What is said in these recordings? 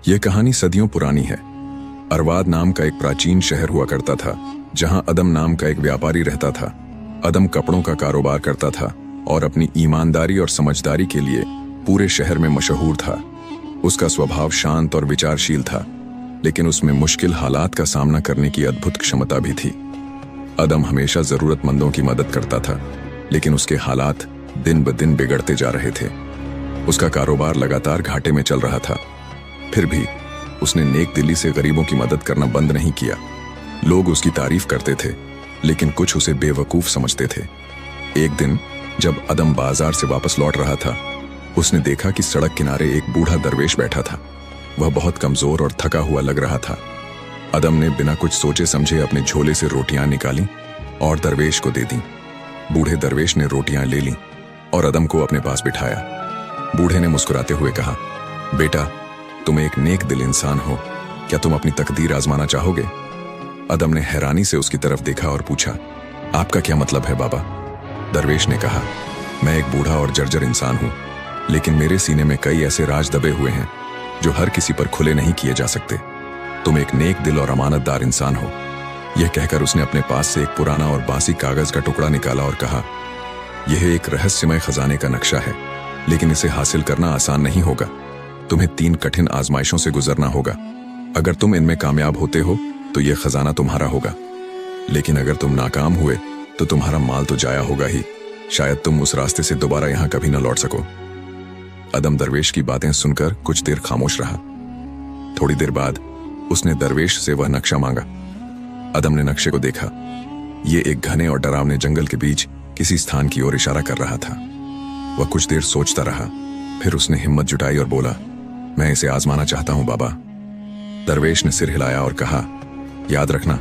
यह कहानी सदियों पुरानी है। अरवाद नाम का एक प्राचीन शहर हुआ करता था, जहां अदम नाम का एक व्यापारी रहता था। अदम कपड़ों का कारोबार करता था और अपनी ईमानदारी और समझदारी के लिए पूरे शहर में मशहूर था। उसका स्वभाव शांत और विचारशील था, लेकिन उसमें मुश्किल हालात का सामना करने की अद्भुत क्षमता भी थी। अदम हमेशा जरूरतमंदों की मदद करता था, लेकिन उसके हालात दिन ब दिन बिगड़ते जा रहे थे। उसका कारोबार लगातार घाटे में चल रहा था। फिर भी उसने नेक दिली से गरीबों की मदद करना बंद नहीं किया। लोग उसकी तारीफ करते थे, लेकिन कुछ उसे बेवकूफ समझते थे। एक दिन जब अदम बाजार से वापस लौट रहा था, उसने देखा कि सड़क किनारे एक बूढ़ा दरवेश बैठा था। वह बहुत कमजोर और थका हुआ लग रहा था। अदम ने बिना कुछ सोचे समझे अपने झोले से रोटियां निकाली और दरवेश को दे दी। बूढ़े दरवेश ने रोटियां ले लीं और अदम को अपने पास बिठाया। बूढ़े ने मुस्कुराते हुए कहा, बेटा, तुम एक नेक दिल इंसान हो, क्या तुम अपनी तकदीर आजमाना चाहोगे? अदम ने हैरानी से उसकी तरफ देखा और पूछा, आपका क्या मतलब है बाबा? दरवेश ने कहा, मैं एक बूढ़ा और जर्जर इंसान हूं, लेकिन मेरे सीने में कई ऐसे राज दबे हुए हैं जो हर किसी पर खुले नहीं किए जा सकते। तुम एक नेक दिल और अमानतदार इंसान हो। यह कहकर उसने अपने पास से एक पुराना और बासी कागज का टुकड़ा निकाला और कहा, यह एक रहस्यमय खजाने का नक्शा है, लेकिन इसे हासिल करना आसान नहीं होगा। तुम्हें 3 कठिन आजमाइशों से गुजरना होगा। अगर तुम इनमें कामयाब होते हो तो यह खजाना तुम्हारा होगा, लेकिन अगर तुम नाकाम हुए तो तुम्हारा माल तो जाया होगा ही। शायद तुम उस रास्ते से दोबारा यहां कभी न लौट सको। अदम दरवेश की बातें सुनकर कुछ देर खामोश रहा। थोड़ी देर बाद उसने दरवेश से वह नक्शा मांगा। अदम ने नक्शे को देखा। यह एक घने और डरावने जंगल के बीच किसी स्थान की ओर इशारा कर रहा था। वह कुछ देर सोचता रहा, फिर उसने हिम्मत जुटाई और बोला, मैं इसे आजमाना चाहता हूं बाबा। दरवेश ने सिर हिलाया और कहा, याद रखना,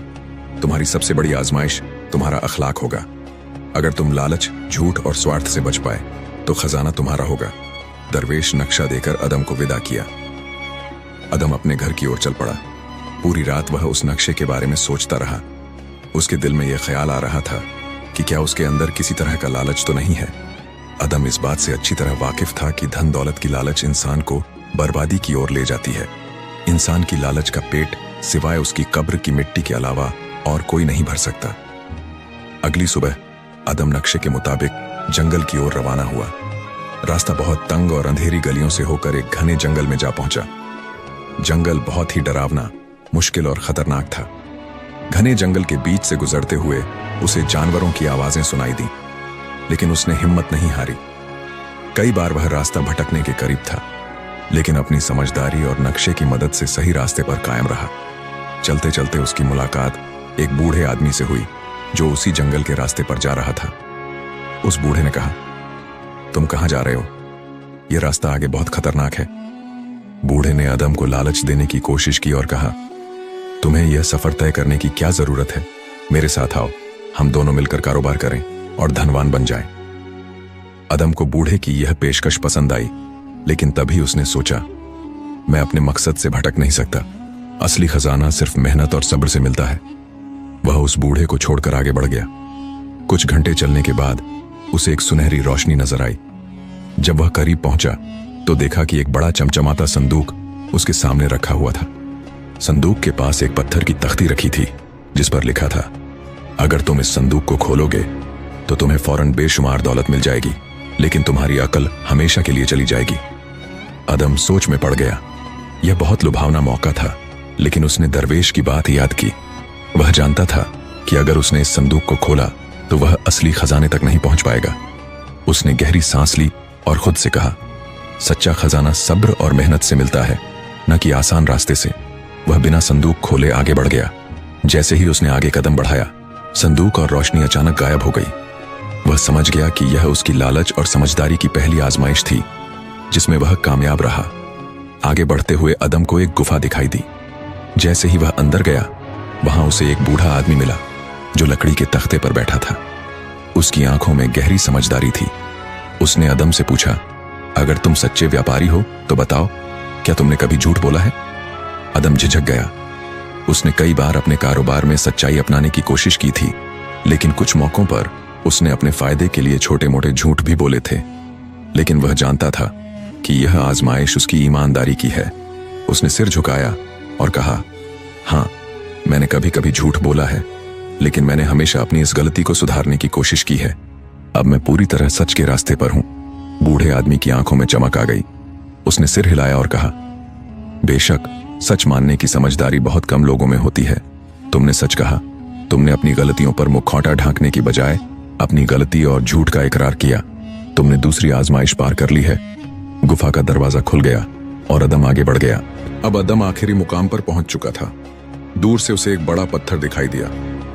तुम्हारी सबसे बड़ी आजमाइश तुम्हारा अखलाक होगा। अगर तुम लालच, झूठ और स्वार्थ से बच पाए तो खजाना तुम्हारा होगा। दरवेश नक्शा देकर अदम को विदा किया। अदम अपने घर की ओर चल पड़ा। पूरी रात वह उस नक्शे के बारे में सोचता रहा। उसके दिल में यह ख्याल आ रहा था कि क्या उसके अंदर किसी तरह का लालच तो नहीं है। अदम इस बात से अच्छी तरह वाकिफ था कि धन दौलत की लालच इंसान को बर्बादी की ओर ले जाती है। इंसान की लालच का पेट सिवाय उसकी कब्र की मिट्टी के अलावा और कोई नहीं भर सकता। अगली सुबह अदम नक्शे के मुताबिक जंगल की ओर रवाना हुआ। रास्ता बहुत तंग और अंधेरी गलियों से होकर एक घने जंगल में जा पहुंचा। जंगल बहुत ही डरावना, मुश्किल और खतरनाक था। घने जंगल के बीच से गुजरते हुए उसे जानवरों की आवाजें सुनाई दी, लेकिन उसने हिम्मत नहीं हारी। कई बार वह रास्ता भटकने के करीब था, लेकिन अपनी समझदारी और नक्शे की मदद से सही रास्ते पर कायम रहा। चलते चलते उसकी मुलाकात एक बूढ़े आदमी से हुई जो उसी जंगल के रास्ते पर जा रहा था। उस बूढ़े ने कहा, तुम कहां जा रहे हो? यह रास्ता आगे बहुत खतरनाक है। बूढ़े ने अदम को लालच देने की कोशिश की और कहा, तुम्हें यह सफर तय करने की क्या जरूरत है? मेरे साथ आओ, हम दोनों मिलकर कारोबार करें और धनवान बन जाएं। अदम को बूढ़े की यह पेशकश पसंद आई, लेकिन तभी उसने सोचा, मैं अपने मकसद से भटक नहीं सकता। असली खजाना सिर्फ मेहनत और सब्र से मिलता है। वह उस बूढ़े को छोड़कर आगे बढ़ गया। कुछ घंटे चलने के बाद उसे एक सुनहरी रोशनी नजर आई। जब वह करीब पहुंचा तो देखा कि एक बड़ा चमचमाता संदूक उसके सामने रखा हुआ था। संदूक के पास एक पत्थर की तख्ती रखी थी, जिस पर लिखा था, अगर तुम इस संदूक को खोलोगे तो तुम्हें फौरन बेशुमार दौलत मिल जाएगी, लेकिन तुम्हारी अकल हमेशा के लिए चली जाएगी। अदम सोच में पड़ गया। यह बहुत लुभावना मौका था, लेकिन उसने दरवेश की बात याद की। वह जानता था कि अगर उसने इस संदूक को खोला तो वह असली खजाने तक नहीं पहुंच पाएगा। उसने गहरी सांस ली और खुद से कहा, सच्चा खजाना सब्र और मेहनत से मिलता है, न कि आसान रास्ते से। वह बिना संदूक खोले आगे बढ़ गया। जैसे ही उसने आगे कदम बढ़ाया, संदूक और रोशनी अचानक गायब हो गई। वह समझ गया कि यह उसकी लालच और समझदारी की पहली आजमाइश थी, जिसमें वह कामयाब रहा। आगे बढ़ते हुए अदम को एक गुफा दिखाई दी। जैसे ही वह अंदर गया, वहां उसे एक बूढ़ा आदमी मिला जो लकड़ी के तख्ते पर बैठा था। उसकी आंखों में गहरी समझदारी थी। उसने अदम से पूछा, अगर तुम सच्चे व्यापारी हो तो बताओ, क्या तुमने कभी झूठ बोला है? अदम झिझक गया। उसने कई बार अपने कारोबार में सच्चाई अपनाने की कोशिश की थी, लेकिन कुछ मौकों पर उसने अपने फायदे के लिए छोटे मोटे झूठ भी बोले थे। लेकिन वह जानता था कि यह आजमाइश उसकी ईमानदारी की है। उसने सिर झुकाया और कहा, हाँ, मैंने कभी कभी झूठ बोला है, लेकिन मैंने हमेशा अपनी इस गलती को सुधारने की कोशिश की है। अब मैं पूरी तरह सच के रास्ते पर हूं। बूढ़े आदमी की आंखों में चमक आ गई। उसने सिर हिलाया और कहा, बेशक सच मानने की समझदारी बहुत कम लोगों में होती है। तुमने सच कहा। तुमने अपनी गलतियों पर मुखौटा ढांकने की बजाय अपनी गलती और झूठ का इकरार किया। तुमने दूसरी आजमाइश पार कर ली है। गुफा का दरवाजा खुल गया और अदम आगे बढ़ गया। अब अदम आखिरी मुकाम पर पहुंच चुका था। दूर से उसे एक बड़ा पत्थर दिखाई दिया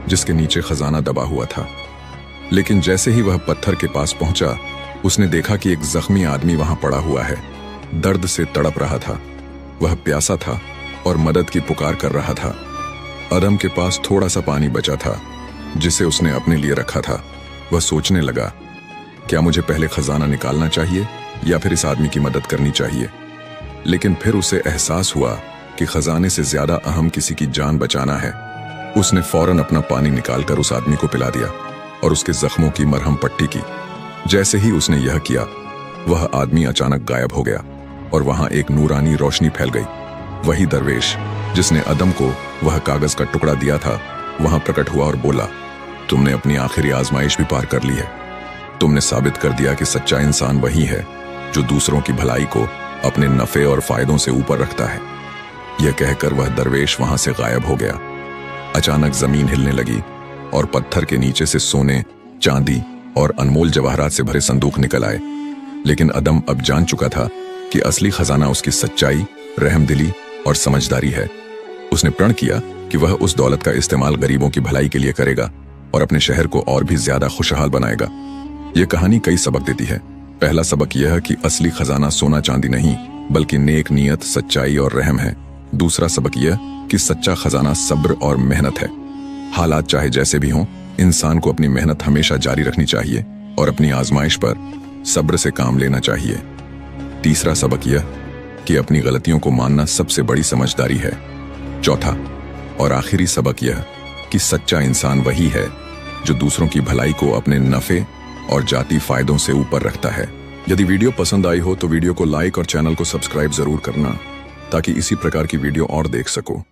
जिसके नीचे खजाना दबा हुआ था। लेकिन जैसे ही वह पत्थर के पास पहुंचा, उसने देखा कि एक जख्मी आदमी वहां पड़ा हुआ है। दर्द से तड़प रहा था। वह प्यासा था और मदद की पुकार कर रहा था। अदम के पास थोड़ा सा पानी बचा था जिसे उसने अपने लिए रखा था। वह सोचने लगा, क्या मुझे पहले खजाना निकालना चाहिए या फिर इस आदमी की मदद करनी चाहिए? लेकिन फिर उसे एहसास हुआ कि खजाने से ज्यादा अहम किसी की जान बचाना है। उसने फौरन अपना पानी निकालकर उस आदमी को पिला दिया और उसके जख्मों की मरहम पट्टी की। जैसे ही उसने यह किया, वह आदमी अचानक गायब हो गया और वहां एक नूरानी रोशनी फैल गई। वही दरवेश जिसने अदम को वह कागज का टुकड़ा दिया था वहां प्रकट हुआ और बोला, तुमने अपनी आखिरी आजमाइश भी पार कर ली है। तुमने साबित कर दिया कि सच्चा इंसान वही है जो दूसरों की भलाई को अपने नफे और फायदों से ऊपर रखता है। यह कहकर वह दरवेश वहां से गायब हो गया। अचानक जमीन हिलने लगी और पत्थर के नीचे से सोने, चांदी और अनमोल जवाहरात से भरे संदूक निकल आए। लेकिन अदम अब जान चुका था कि असली खजाना उसकी सच्चाई, रहमदिली और समझदारी है। उसने प्रण किया कि वह उस दौलत का इस्तेमाल गरीबों की भलाई के लिए करेगा और अपने शहर को और भी ज्यादा खुशहाल बनाएगा। यह कहानी कई सबक देती है। पहला सबक यह कि असली खजाना सोना चांदी नहीं बल्कि नेक नीयत, सच्चाई और रहम है। दूसरा सबक यह कि सच्चा खजाना सब्र और मेहनत है। हालात चाहे जैसे भी हों, इंसान को अपनी मेहनत हमेशा जारी रखनी चाहिए और अपनी आजमाइश पर सब्र से काम लेना चाहिए। तीसरा सबक यह कि अपनी गलतियों को मानना सबसे बड़ी समझदारी है। चौथा और आखिरी सबक यह कि सच्चा इंसान वही है जो दूसरों की भलाई को अपने नफे और जाती फायदों से ऊपर रखता है। यदि वीडियो पसंद आई हो तो वीडियो को लाइक और चैनल को सब्सक्राइब जरूर करना ताकि इसी प्रकार की वीडियो और देख सको।